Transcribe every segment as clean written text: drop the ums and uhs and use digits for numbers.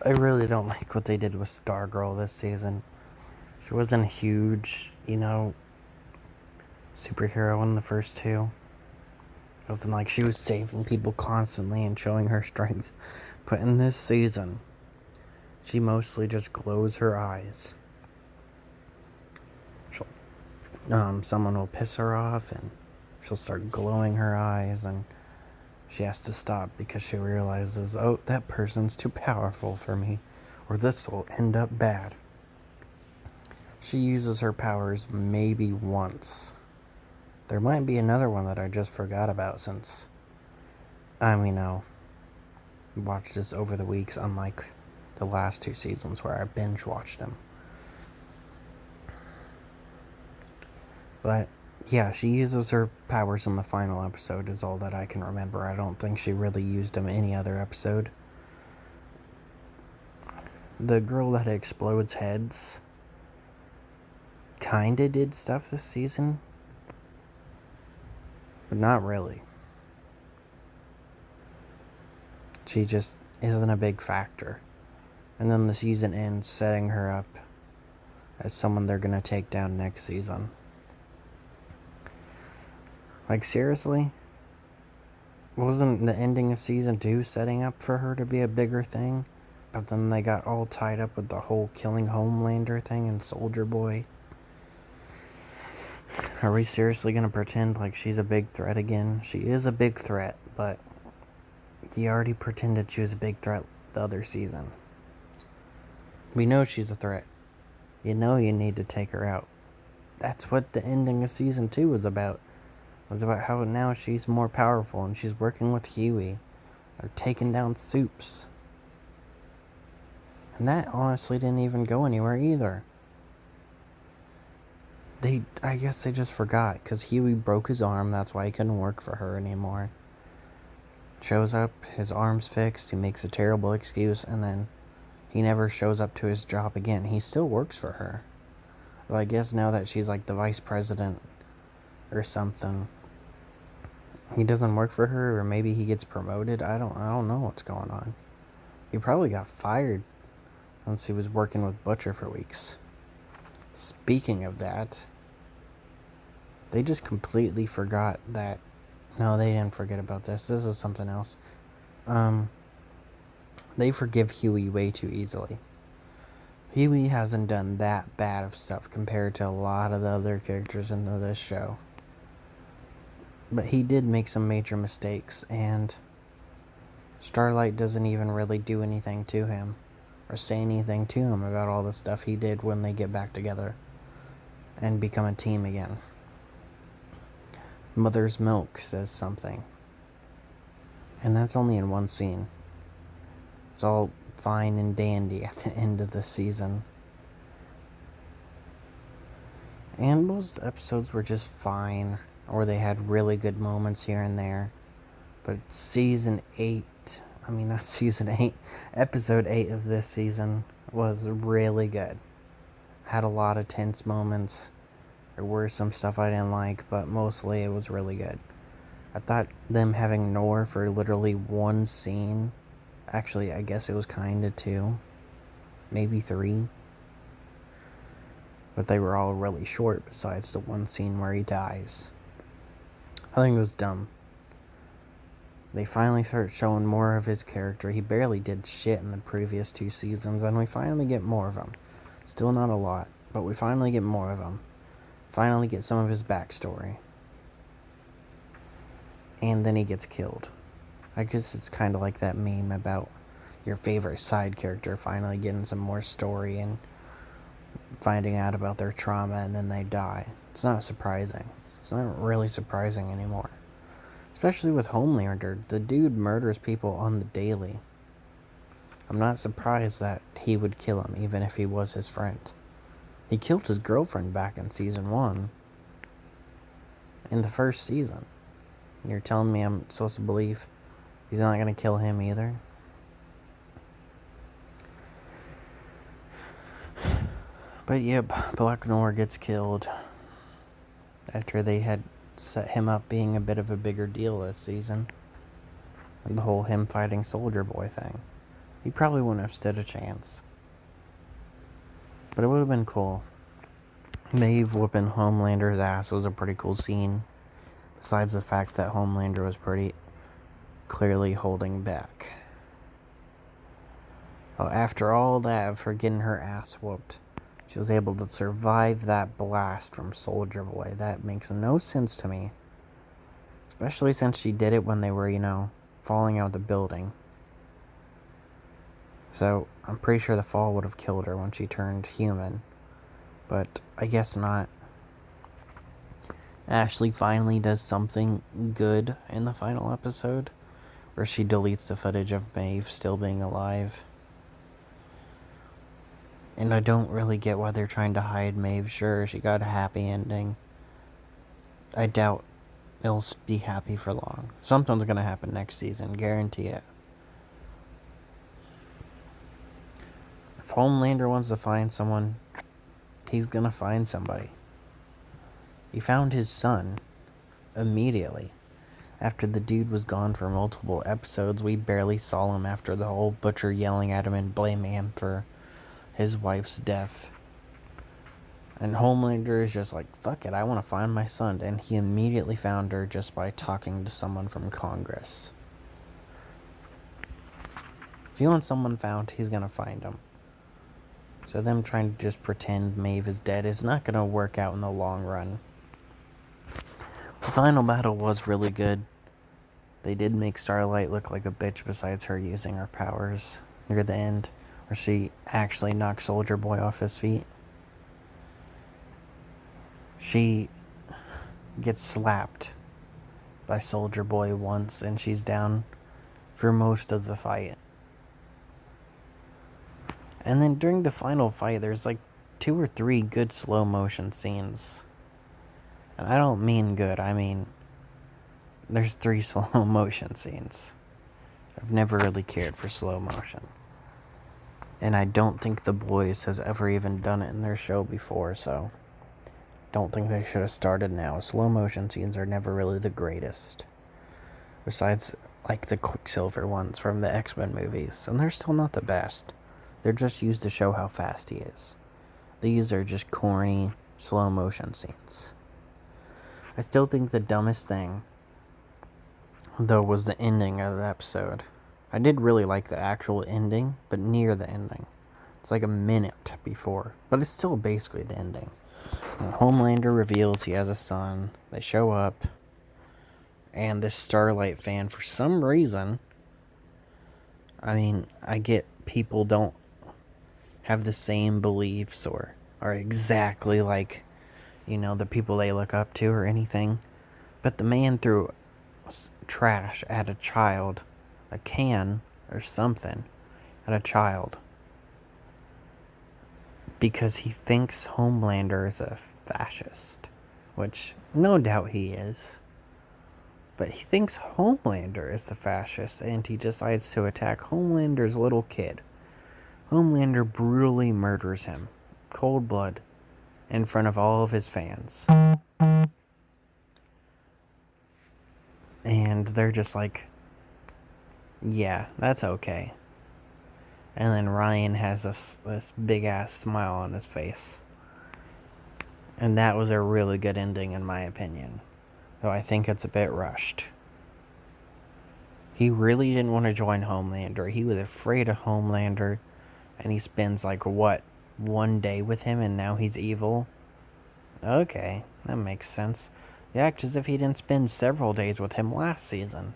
I really don't like what they did with Stargirl this season. She wasn't a huge, superhero in the first two. It wasn't like she was saving people constantly and showing her strength. But in this season, she mostly just glows her eyes. She'll, someone will piss her off and she'll start glowing her eyes, and she has to stop because she realizes, oh, that person's too powerful for me, or this will end up bad. She uses her powers maybe once. There might be another one that I just forgot about since I watched this over the weeks, unlike the last two seasons where I binge watched them. But yeah, she uses her powers in the final episode is all that I can remember. I don't think she really used them any other episode. The girl that explodes heads kinda did stuff this season, but not really. She just isn't a big factor. And then the season ends setting her up as someone they're gonna take down next season. Like, seriously? Wasn't the ending of season 2 setting up for her to be a bigger thing? But then they got all tied up with the whole killing Homelander thing and Soldier Boy. Are we seriously gonna pretend like she's a big threat again? She is a big threat, but you already pretended she was a big threat the other season. We know she's a threat. You know you need to take her out. That's what the ending of season 2 was about. It was about how now she's more powerful and she's working with Huey. They're taking down Supes. And that honestly didn't even go anywhere either. I guess they just forgot, because Huey broke his arm, that's why he couldn't work for her anymore. Shows up, his arm's fixed, he makes a terrible excuse, and then he never shows up to his job again. He still works for her. Well, I guess now that she's like the vice president or something, he doesn't work for her, or maybe he gets promoted. I don't know what's going on. He probably got fired once he was working with Butcher for weeks. Speaking of that, they just completely forgot that. No, they didn't forget about this. This is something else. They forgive Huey way too easily. Huey hasn't done that bad of stuff compared to a lot of the other characters in this show. But he did make some major mistakes, and Starlight doesn't even really do anything to him or say anything to him about all the stuff he did when they get back together and become a team again. Mother's Milk says something, and that's only in one scene. It's all fine and dandy at the end of the season. And most episodes were just fine, or they had really good moments here and there. But episode 8 of this season was really good. Had a lot of tense moments. There were some stuff I didn't like, but mostly it was really good. I thought them having Noor for literally one scene, actually I guess it was kinda 2, maybe 3, but they were all really short besides the one scene where he dies. I think it was dumb. They finally start showing more of his character. He barely did shit in the previous 2 seasons, and we finally get more of him. Still not a lot, but we finally get more of him. Finally get some of his backstory. And then he gets killed. I guess it's kind of like that meme about your favorite side character finally getting some more story and finding out about their trauma and then they die. It's not surprising. It's not really surprising anymore. Especially with Homelander. The dude murders people on the daily. I'm not surprised that he would kill him, even if he was his friend. He killed his girlfriend back in season 1. In the first season. You're telling me I'm supposed to believe he's not going to kill him either? But yep, Black Noir gets killed after they had set him up being a bit of a bigger deal this season. And the whole him fighting Soldier Boy thing. he probably wouldn't have stood a chance. But it would have been cool. Maeve whooping Homelander's ass was a pretty cool scene. Besides the fact that Homelander was pretty clearly holding back. Well, after all that of her getting her ass whooped, she was able to survive that blast from Soldier Boy. That makes no sense to me. Especially since she did it when they were, falling out of the building. So, I'm pretty sure the fall would have killed her when she turned human. But I guess not. Ashley finally does something good in the final episode, where she deletes the footage of Maeve still being alive. And I don't really get why they're trying to hide Maeve. Sure, she got a happy ending. I doubt it'll be happy for long. Something's gonna happen next season, guarantee it. If Homelander wants to find someone, he's gonna find somebody. He found his son immediately. After the dude was gone for multiple episodes, we barely saw him after the whole Butcher yelling at him and blaming him for his wife's death. And Homelander is just like, fuck it, I want to find my son. And he immediately found her just by talking to someone from Congress. If he wants someone found, he's gonna find him. So them trying to just pretend Maeve is dead is not gonna work out in the long run. The final battle was really good. They did make Starlight look like a bitch besides her using her powers near the end, where she actually knocked Soldier Boy off his feet. She gets slapped by Soldier Boy once and she's down for most of the fight. And then during the final fight, there's like 2 or 3 good slow motion scenes. And I don't mean good, I mean there's 3 slow motion scenes. I've never really cared for slow motion. And I don't think The Boys has ever even done it in their show before, so don't think they should have started now. Slow motion scenes are never really the greatest. Besides, like the Quicksilver ones from the X-Men movies. And they're still not the best. They're just used to show how fast he is. These are just corny, slow motion scenes. I still think the dumbest thing, though, was the ending of the episode. I did really like the actual ending, but near the ending. It's like a minute before, but it's still basically the ending. When Homelander reveals he has a son, they show up, and this Starlight fan, for some reason, I mean, I get people don't have the same beliefs or are exactly like, the people they look up to or anything, but the man threw trash at a child, a can or something, at a child, because he thinks Homelander is a fascist, which no doubt he is, but he thinks Homelander is the fascist, and he decides to attack Homelander's little kid. Homelander brutally murders him, cold blood, in front of all of his fans. And they're just like, yeah, that's okay. And then Ryan has this big-ass smile on his face. And that was a really good ending, in my opinion. Though I think it's a bit rushed. He really didn't want to join Homelander. He was afraid of Homelander. And he spends, 1 day with him, and now he's evil? Okay, that makes sense. You act as if he didn't spend several days with him last season.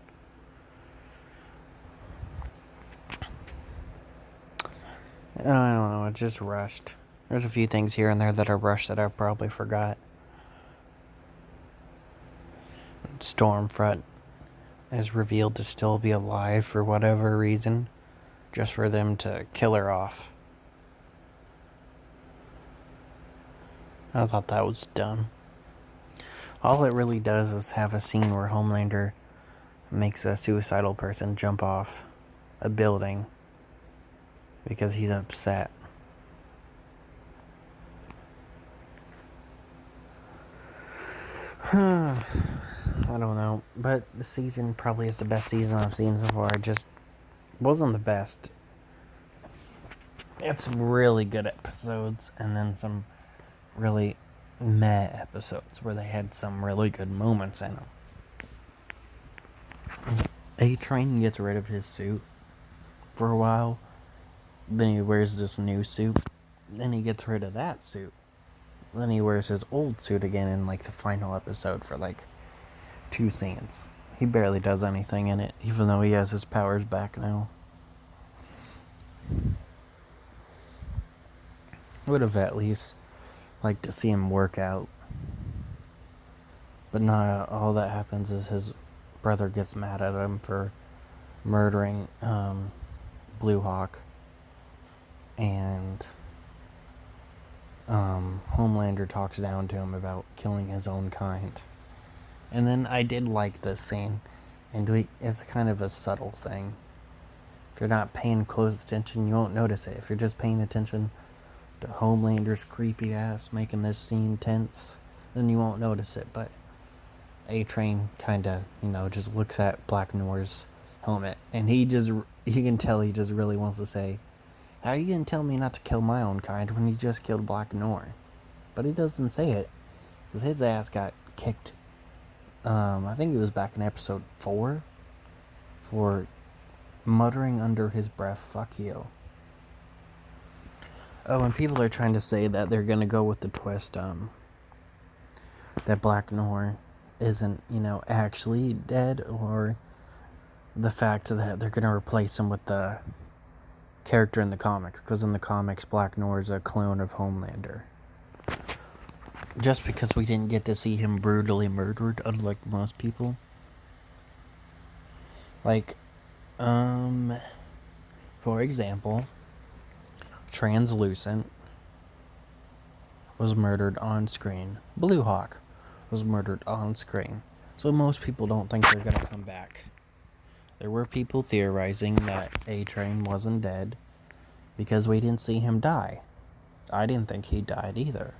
I don't know, it just rushed. There's a few things here and there that are rushed that I probably forgot. Stormfront is revealed to still be alive for whatever reason, just for them to kill her off. I thought that was dumb. All it really does is have a scene where Homelander makes a suicidal person jump off a building because he's upset. I don't know, but the season probably is the best season I've seen so far. It just wasn't the best. had some really good episodes, and then some really meh episodes where they had some really good moments in them. A-Train gets rid of his suit for a while, then he wears this new suit, then he gets rid of that suit, then he wears his old suit again in like the final episode for like 2 scenes. He barely does anything in it, even though he has his powers back now. I would have at least liked to see him work out. But no, all that happens is his brother gets mad at him for murdering Blue Hawk. And Homelander talks down to him about killing his own kind. And then I did like this scene. And it's kind of a subtle thing. If you're not paying close attention, you won't notice it. If you're just paying attention to Homelander's creepy ass making this scene tense, then you won't notice it. But A-Train kind of, just looks at Black Noir's helmet. And you can tell he just really wants to say, how are you going to tell me not to kill my own kind when you just killed Black Noir? But he doesn't say it. Because his ass got kicked, I think it was back in episode 4, for muttering under his breath, fuck you. Oh, and people are trying to say that they're going to go with the twist, that Black Noir isn't, actually dead, or the fact that they're going to replace him with the character in the comics, because in the comics, Black Noir is a clone of Homelander. Just because we didn't get to see him brutally murdered, unlike most people. Like, for example, Translucent was murdered on screen. Blue Hawk was murdered on screen. So most people don't think they're gonna come back. There were people theorizing that A-Train wasn't dead because we didn't see him die. I didn't think he died either.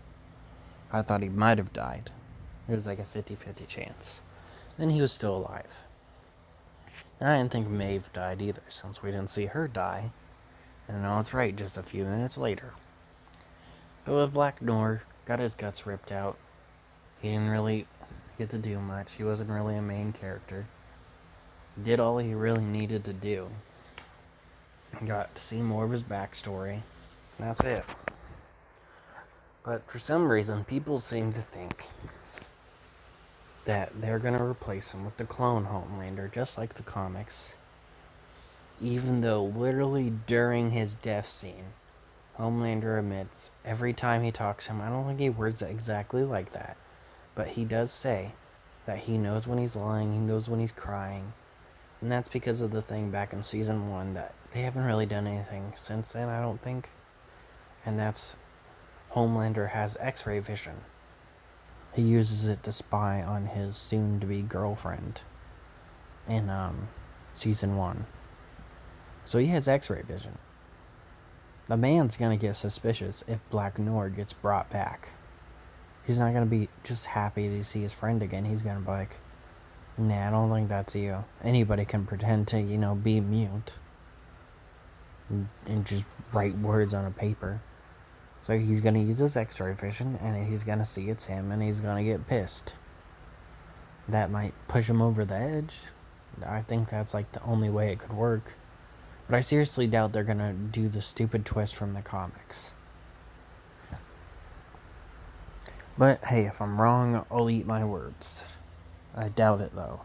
I thought he might have died. It was like a 50-50 chance. Then he was still alive. And I didn't think Maeve died either, since we didn't see her die. And I was right just a few minutes later. But with Black Noir, got his guts ripped out. He didn't really get to do much. He wasn't really a main character. Did all he really needed to do. Got to see more of his backstory. And that's it. But for some reason, people seem to think that they're going to replace him with the clone Homelander, just like the comics. Even though literally during his death scene, Homelander admits every time he talks to him, I don't think he words it exactly like that, but he does say that he knows when he's lying, he knows when he's crying, and that's because of the thing back in season 1 that they haven't really done anything since then, I don't think, and that's Homelander has X-ray vision. He uses it to spy on his soon-to-be girlfriend in season 1. So he has X-ray vision. The man's gonna get suspicious if Black Noir gets brought back. He's not gonna be just happy to see his friend again. He's gonna be like, nah, I don't think that's you. Anybody can pretend to, be mute and just write words on a paper. So he's gonna use his X-ray vision, and he's gonna see it's him, and he's gonna get pissed. That might push him over the edge. I think that's like the only way it could work. But I seriously doubt they're gonna do the stupid twist from the comics. But hey, if I'm wrong, I'll eat my words. I doubt it though.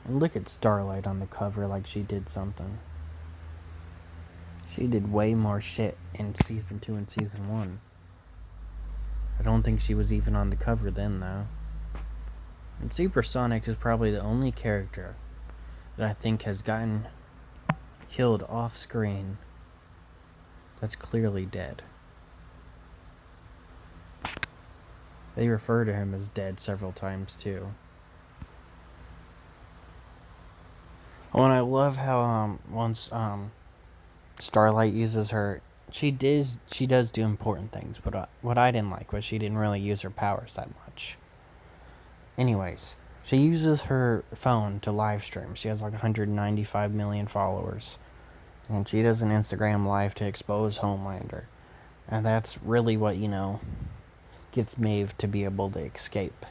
And look at Starlight on the cover like she did something. She did way more shit in season 2 and season 1. I don't think she was even on the cover then though. And Supersonic is probably the only character that I think has gotten killed off screen that's clearly dead. They refer to him as dead several times too. Oh, and I love how once Starlight uses her, she does do important things, but what I didn't like was she didn't really use her powers that much. Anyways, she uses her phone to live stream. She has like 195 million followers. And she does an Instagram live to expose Homelander. And that's really what, gets Maeve to be able to escape.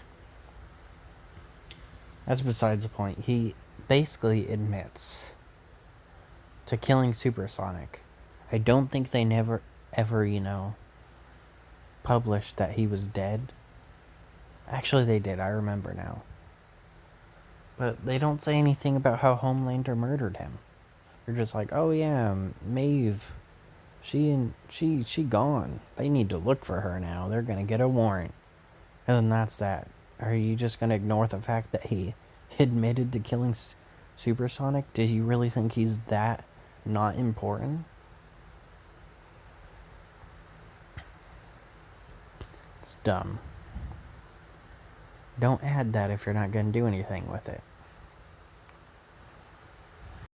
That's besides the point. He basically admits to killing Supersonic. I don't think they never, ever, published that he was dead. Actually, they did. I remember now. But they don't say anything about how Homelander murdered him. They're just like, oh yeah, Maeve, she gone. They need to look for her now. They're gonna get a warrant. And then that's that. Are you just gonna ignore the fact that he admitted to killing Supersonic? Do you really think he's that not important? It's dumb. Don't add that if you're not gonna do anything with it.